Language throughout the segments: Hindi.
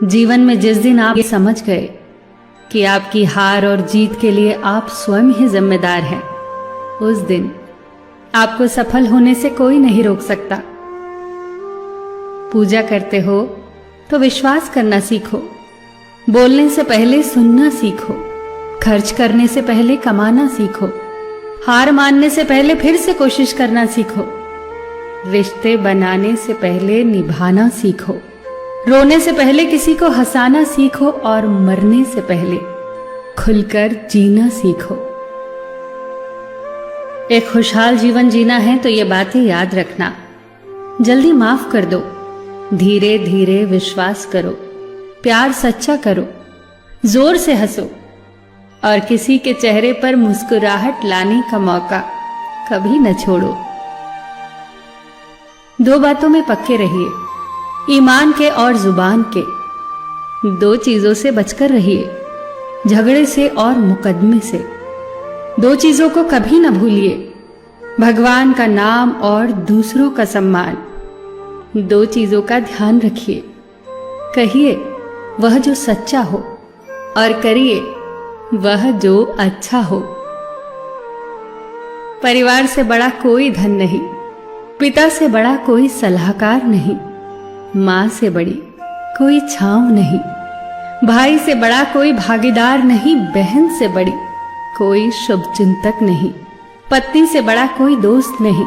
जीवन में जिस दिन आप ये समझ गए कि आपकी हार और जीत के लिए आप स्वयं ही जिम्मेदार हैं, उस दिन आपको सफल होने से कोई नहीं रोक सकता। पूजा करते हो तो विश्वास करना सीखो, बोलने से पहले सुनना सीखो, खर्च करने से पहले कमाना सीखो, हार मानने से पहले फिर से कोशिश करना सीखो, रिश्ते बनाने से पहले निभाना सीखो, रोने से पहले किसी को हंसाना सीखो और मरने से पहले खुलकर जीना सीखो। एक खुशहाल जीवन जीना है तो ये बातें याद रखना। जल्दी माफ कर दो, धीरे धीरे विश्वास करो, प्यार सच्चा करो, जोर से हंसो और किसी के चेहरे पर मुस्कुराहट लाने का मौका कभी न छोड़ो। दो बातों में पक्के रहिए, ईमान के और जुबान के। दो चीजों से बचकर रहिए, झगड़े से और मुकदमे से। दो चीजों को कभी न भूलिए, भगवान का नाम और दूसरों का सम्मान। दो चीजों का ध्यान रखिए, कहिए वह जो सच्चा हो और करिए वह जो अच्छा हो। परिवार से बड़ा कोई धन नहीं, पिता से बड़ा कोई सलाहकार नहीं, मां से बड़ी कोई छांव नहीं, भाई से बड़ा कोई भागीदार नहीं, बहन से बड़ी कोई शुभचिंतक नहीं, पत्नी से बड़ा कोई दोस्त नहीं,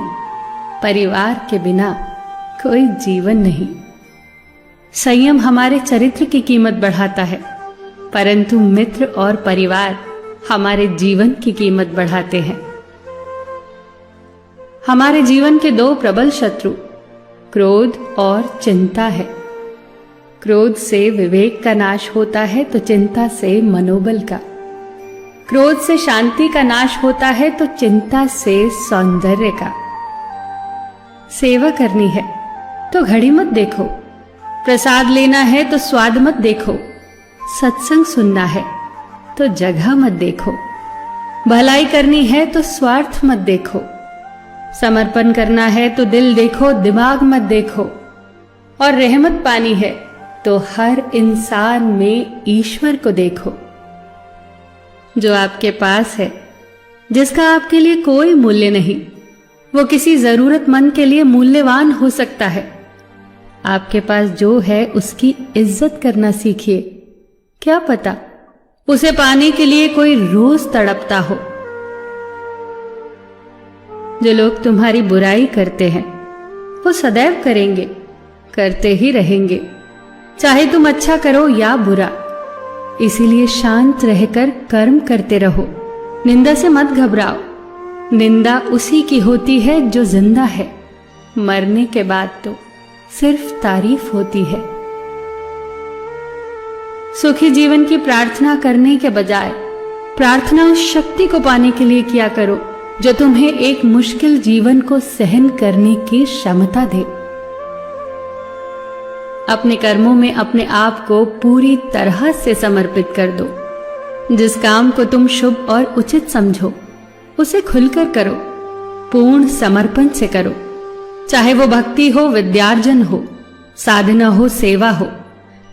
परिवार के बिना कोई जीवन नहीं। संयम हमारे चरित्र की कीमत बढ़ाता है, परंतु मित्र और परिवार हमारे जीवन की कीमत बढ़ाते हैं। हमारे जीवन के दो प्रबल शत्रु क्रोध और चिंता है। क्रोध से विवेक का नाश होता है तो चिंता से मनोबल का। क्रोध से शांति का नाश होता है तो चिंता से सौंदर्य का। सेवा करनी है तो घड़ी मत देखो, प्रसाद लेना है तो स्वाद मत देखो, सत्संग सुनना है तो जगह मत देखो, भलाई करनी है तो स्वार्थ मत देखो, समर्पण करना है तो दिल देखो, दिमाग मत देखो, और रहमत पानी है तो हर इंसान में ईश्वर को देखो। जो आपके पास है, जिसका आपके लिए कोई मूल्य नहीं, वो किसी जरूरतमंद के लिए मूल्यवान हो सकता है। आपके पास जो है उसकी इज्जत करना सीखिए, क्या पता उसे पाने के लिए कोई रोज तड़पता हो। जो लोग तुम्हारी बुराई करते हैं वो सदैव करेंगे, करते ही रहेंगे, चाहे तुम अच्छा करो या बुरा। इसीलिए शांत रहकर कर्म करते रहो, निंदा से मत घबराओ। निंदा उसी की होती है जो जिंदा है, मरने के बाद तो सिर्फ तारीफ होती है। सुखी जीवन की प्रार्थना करने के बजाय प्रार्थना उस शक्ति को पाने के लिए किया करो जो तुम्हें एक मुश्किल जीवन को सहन करने की क्षमता दे। अपने कर्मों में अपने आप को पूरी तरह से समर्पित कर दो। जिस काम को तुम शुभ और उचित समझो उसे खुलकर करो, पूर्ण समर्पण से करो। चाहे वो भक्ति हो, विद्यार्जन हो, साधना हो, सेवा हो,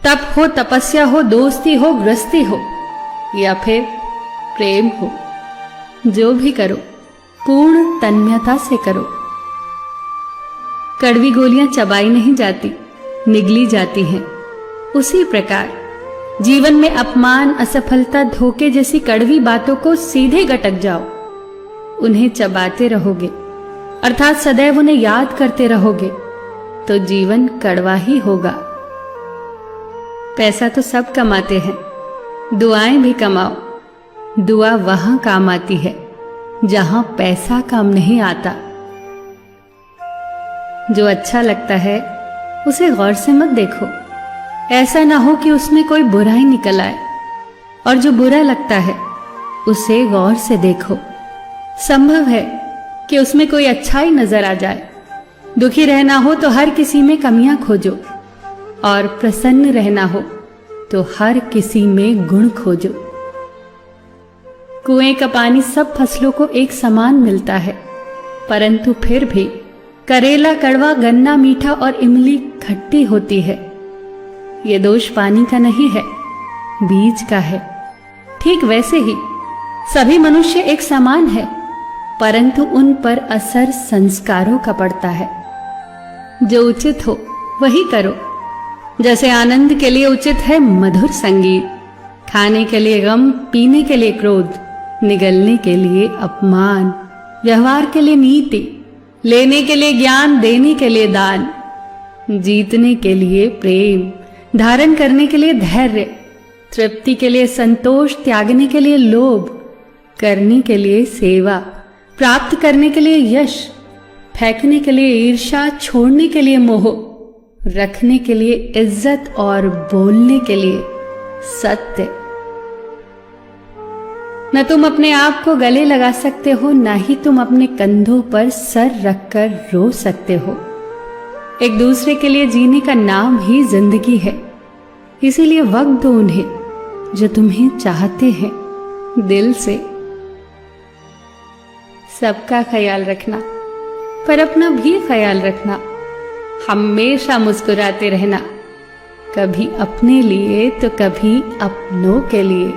तप हो, तपस्या हो, दोस्ती हो, गृहस्थी हो या फिर प्रेम हो, जो भी करो पूर्ण तन्मयता से करो। कड़वी गोलियां चबाई नहीं जाती, निगली जाती हैं। उसी प्रकार जीवन में अपमान, असफलता, धोखे जैसी कड़वी बातों को सीधे गटक जाओ। उन्हें चबाते रहोगे, अर्थात सदैव उन्हें याद करते रहोगे, तो जीवन कड़वा ही होगा। पैसा तो सब कमाते हैं, दुआएं भी कमाओ। दुआ वहां काम आती है जहां पैसा काम नहीं आता। जो अच्छा लगता है उसे गौर से मत देखो, ऐसा ना हो कि उसमें कोई बुराई निकल आए, और जो बुरा लगता है उसे गौर से देखो। संभव है कि उसमें कोई अच्छाई नजर आ जाए। दुखी रहना हो तो हर किसी में कमियां खोजो, और प्रसन्न रहना हो तो हर किसी में गुण खोजो। कुएं का पानी सब फसलों को एक समान मिलता है, परंतु फिर भी करेला कड़वा, गन्ना मीठा और इमली खट्टी होती है। ये दोष पानी का नहीं है, बीज का है। ठीक वैसे ही सभी मनुष्य एक समान है, परंतु उन पर असर संस्कारों का पड़ता है। जो उचित हो वही करो। जैसे आनंद के लिए उचित है मधुर संगीत, खाने के लिए गम, पीने के लिए क्रोध, निगलने के लिए अपमान, व्यवहार के लिए नीति, लेने के लिए ज्ञान, देने के लिए दान, जीतने के लिए प्रेम, धारण करने के लिए धैर्य, तृप्ति के लिए संतोष, त्यागने के लिए लोभ, करने के लिए सेवा, प्राप्त करने के लिए यश, फेंकने के लिए ईर्ष्या, छोड़ने के लिए मोह, रखने के लिए इज्जत और बोलने के लिए सत्य। न तुम अपने आप को गले लगा सकते हो, न ही तुम अपने कंधों पर सर रखकर रो सकते हो। एक दूसरे के लिए जीने का नाम ही जिंदगी है। इसीलिए वक्त दो उन्हें जो तुम्हें चाहते हैं दिल से। सबका ख्याल रखना, पर अपना भी ख्याल रखना। हमेशा मुस्कुराते रहना, कभी अपने लिए तो कभी अपनों के लिए।